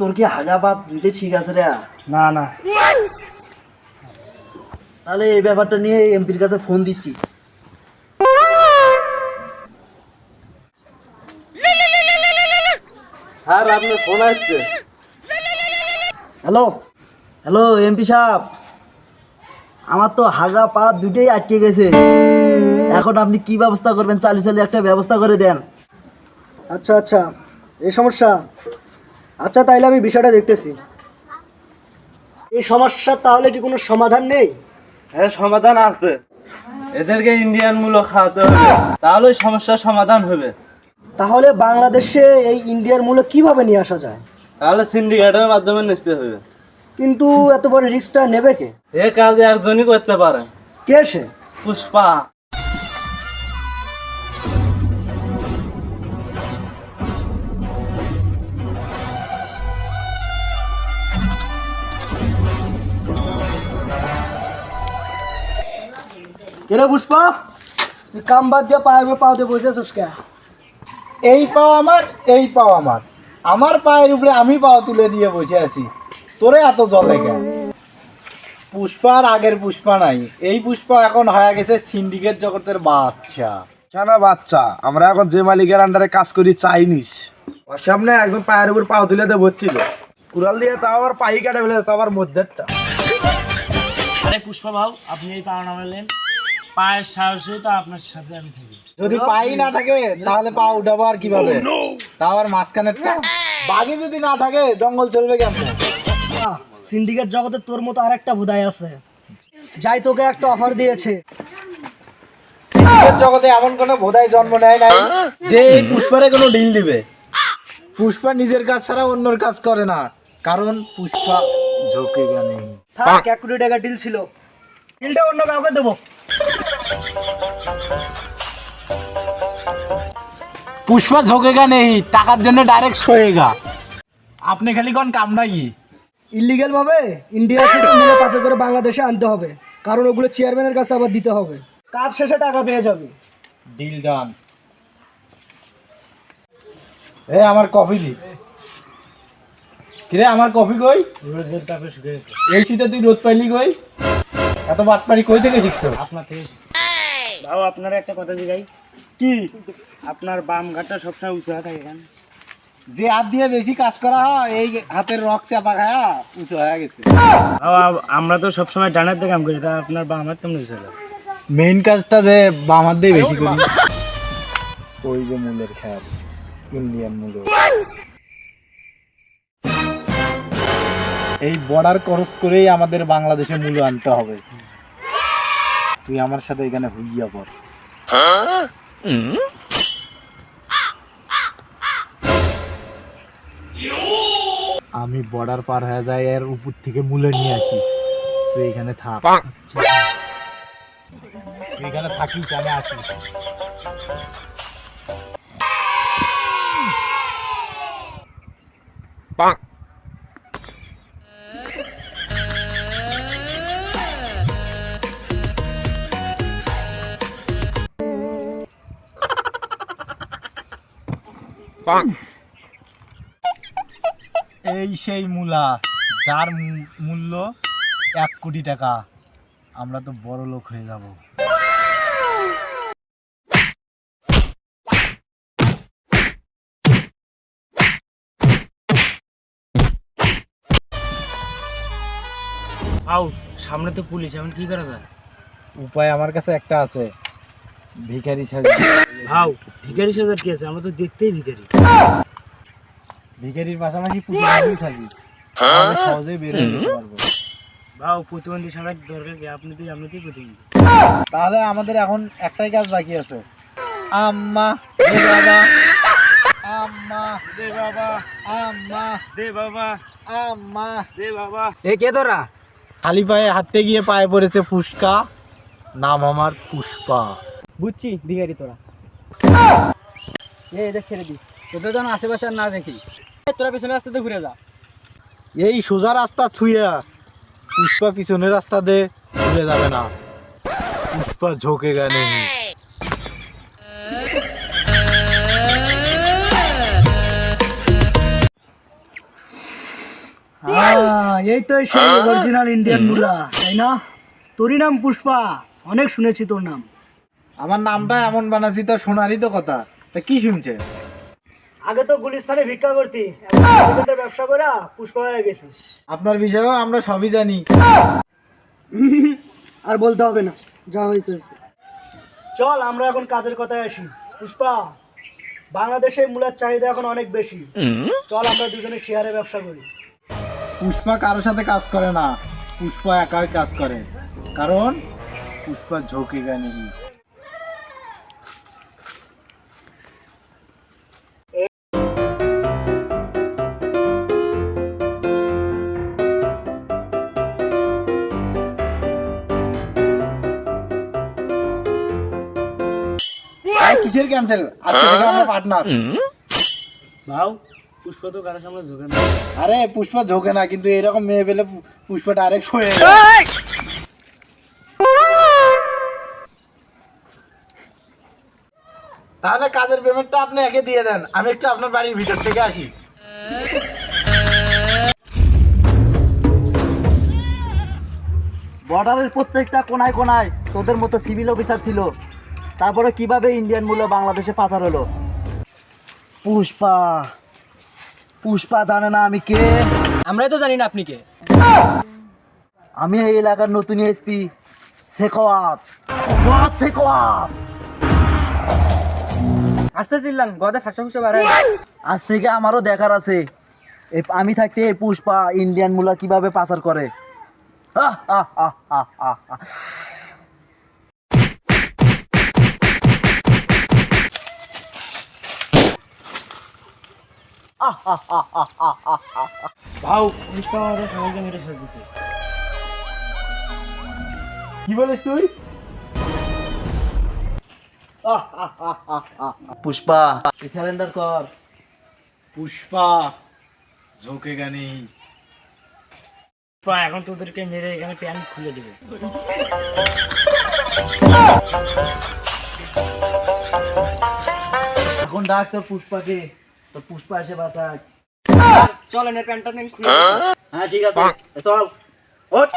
তোর কি হাগা পাত দুইটাই ঠিক আছে রে? না না, তাহলে এই ব্যাপারটা নিয়ে এমপির কাছে ফোন দিচ্ছি। স্যার আপনার ফোন আসছে। হ্যালো হ্যালো এমপি সাহেব, আমার তো হাগা পাত দুটোই আটকে গেছে। এখন আপনি কি ব্যবস্থা করবেন? চালু চালু একটা ব্যবস্থা করে দেন। আচ্ছা আচ্ছা, এই সমস্যা। আচ্ছা তাইলে আমি বিষয়টা দেখতেছি। এই সমস্যার তাহলে কি কোনো সমাধান নেই? হ্যাঁ সমাধান আছে, এদেরকে ইন্ডিয়ান মূল্য খাওয়াতে হবে, তাহলে সমস্যার সমাধান হবে। তাহলে বাংলাদেশে এই ইন্ডিয়ার মূল্য কিভাবে নিয়ে আসা যায়? তাহলে সিন্ডিকেটের মাধ্যমে নিতে হবে। কিন্তু এত বড় রিস্কটা নেবে কে? এ কাজ একজনই করতে পারে। কে সে? পুষ্পা। কেরে পুষ্পা, তুই কাম বাদ দিয়ে পাওতে বসে আছিস কে? এই পাও আমার, এই পাও আমার, আমার পায়ের উপরে আমি পাও তুলে দিয়ে বসে আছি, তোরে এত জলে কেন? পুষ্পার আগের পুষ্পা নাই, এই পুষ্পা এখন হয়ে গেছে সিন্ডিকেট জগতের বাচ্চা। কেন বাচ্চা? আমরা এখন যে মালিকের আন্ডারে কাজ করি চাইনিস, ওর সামনে একদম পায়ের উপর পাও তুলে দিয়ে বসছিল, কুড়াল দিয়ে তাও আবার পাই কাটে ফেলে, তাও আবার মধ্যেরটা। আরে পুষ্পা ভাও, আপনি এই পাও নামালেন, পায়ের সাহসে তো আপনার সাথে আমি থাকি। যদি পাই না থাকে তাহলে পা উঠাবো আর কিভাবে? তাও আর মাঝখানেরটা বাঘে যদি না থাকে জঙ্গল চলবে কেমন? সিন্ডিকেট জগতে তোর মতো আরেকটা বুদাই আছে, যাই তোকে একটা অফার দিয়েছে। সিন্ডিকেট জগতে এমন কোনো বোধায় জন্ম নেয় নাই যে এই পুষ্পারে কোনো ডিল দিবে। পুষ্পা নিজের কাজ ছাড়া অন্যর কাজ করে না, কারণ পুষ্পা ঝোঁকে গানে। থাক, 1 কোটি টাকা ডিল ছিল, ডিলটা অন্য কাউকে দেবো। পুষ্পা ঝোঁকেগা নেই, টাকার জন্য ডাইরেক্ট শোয়েগা। আপনি খালি কোন কামটা কি? ইলিগ্যাল ভাবে ইন্ডিয়া থেকে মূল্য পাচার করে বাংলাদেশে আনতে হবে, কারণ ওগুলো চেয়ারম্যানের কাছে আবার দিতে হবে। কাজ শেষে টাকা পেয়ে যাবে। Deal done. এ আমার কফি দি। কিরে আমার কফি কই? এই শীতে তুই রোদ পাইলি কই? এত বাটপারি কই থেকে শিখছো? আপনার থেকে ভাও, আপনারা একটা কথা জিগাই, কি? আপনার বাম ঘাটটা সবসময় উঁচু হয়ে থাকে কেন? যে হাত দিয়ে বেশি কাজ করা হয় এই হাতের রক চাপা খায়া উঁচু হয়ে গেছে। ভাও, আমরা তো সবসময় ডানের দিকে কাম করি, তা আপনার বাম হাত কেমন উঁচু হলো? মেইন কাজটা যে বাম হাত দিয়ে বেশি করি। ওই যে মূলের খেয়াল, ইন্ডিয়ান মূল। এই বর্ডার ক্রস করেই আমাদের বাংলাদেশে মূল আনতে হবে। তুই আমার সাথে এখানে হইয়া পড়। আমি বর্ডার পার হয়ে যাই, এর উপর থেকে মূলে নিয়ে আসি। তুই এখানে থাক। তুই এখানে থাকিস, আমি আসি। এই সেই মূলা, যার মূল্য 1 কোটি টাকা। আমরা তো বড় লোক হয়ে যাব। ভাও, সামনে তো পুলিশ, এখন কি করা যায়? উপায় আমার কাছে একটা আছে, ভিখারি সাজি। ভাও, ভিখারি সাজার কি আছে? আমরা তো দেখতেই ভিখারি। ভিখারির পাশাপাশি প্রতিবন্ধী সাজি, তাহলে সহজেই বের হয়ে যেতে পারবো। ভাও, প্রতিবন্ধী সাজার দরকার কি? আপনিতেই প্রতিবন্ধী। তাহলে আমাদের এখন একটাই কাজ বাকি আছে। আম্মা দে বাবা, আম্মা দে বাবা, আম্মা দে বাবা, আম্মা। দে বাবা। এ কে তোরা? খালি পায়ে হাঁটতে গিয়ে পায়ে পড়েছে ফুসকা, নাম আমার পুষ্পা। বুঝছি, ভিখারি তোরা। এদের ছেড়ে দিস, তোদের যেন আশেপাশে আর না দেখি। তোরা পিছনে রাস্তাতে ঘুরে যা। এই সোজা রাস্তা ছুঁয়া পুষ্পা পিছনের রাস্তা দে ভুলে যাবে না। পুষ্পা ঝোঁকে গানে। এই তো সেই অরিজিনাল ইন্ডিয়ান মুলা, তাই না? তোরই নাম পুষ্পা, অনেক শুনেছি তোর নাম। আমার নামটা এমন বানাচ্ছি তা শোনারই তো কথা, তা কি শুনছে? আগে তো গুলিস্তানে ভিক্ষা করতি, এখন সিগারেটের ব্যবসা করে পুষ্পা হয়ে গেছিস। আপনার বিষয়েও আমরা সবই জানি। আর বলতে হবে না, যা হয়েছে হয়েছে। চল আমরা এখন কাজের কথায় আসি। পুষ্পা, বাংলাদেশে মূলার চাহিদা এখন অনেক বেশি, চল আমরা দুজনে শেয়ারে ব্যবসা করি। পুষ্পা কারোর সাথে কাজ করে না, পুষ্পা একাই কাজ করে, কারণ পুষ্পা ঝোঁকেগা নেই। কিসের ক্যান্সেল? আজকে থেকে আমরা পার্টনার। ভাও পুষ্পা তো কারোর সামনে ঝোঁকে না। আরে পুষ্পা ঝোঁকে না, কিন্তু এরকম মেয়ে পেলে পুষ্পা ডাইরেক্ট সয়ে যায়। তাহলে কাজের পেমেন্টটা আপনি একে দিয়ে দেন, আমি একটু আপনার বাড়ির ভিতর থেকে আসি। বর্ডারের প্রত্যেকটা কোনায় কোনায় তোদের মতো সিভিল অফিসার ছিল, তারপরে কিভাবে ইন্ডিয়ান মূল্য বাংলাদেশে পাচার হলো? পুষ্পা, পুষ্পা জানে না আমি কে? আমরাই তো জানি না আপনি কে। আমি এই এলাকার নতুন এসপি শেখাওয়াত। শেখাওয়াত আসতে চিল্লান, গদে ফাঁসা ফুসা বাড়ায়। আজ থেকে আমারও দেখার আছে আমি থাকতে এই পুষ্পা ইন্ডিয়ান মূলা কিভাবে পাচার করে। আহ, আহ, আহ, আহ, আহ, আহ। ভাও পুষ্পা আমাদের সবাইকে মেরে শেষ দিছে। কি বলিস তুই? পুষ্পা সারেন্ডার কর। পুষ্পা ঝোঁকেগা নেই। পুষ্পা এখন তোদেরকে মেরে এখানে প্যান্ট খুলে দেবে। এখন ডাক তোর পুষ্পাকে, তোর পুষ্পা এসে বাঁচাক। চলেন এর প্যান্টটা নিন খুলে। হ্যাঁ ঠিক আছে, চল ওঠ।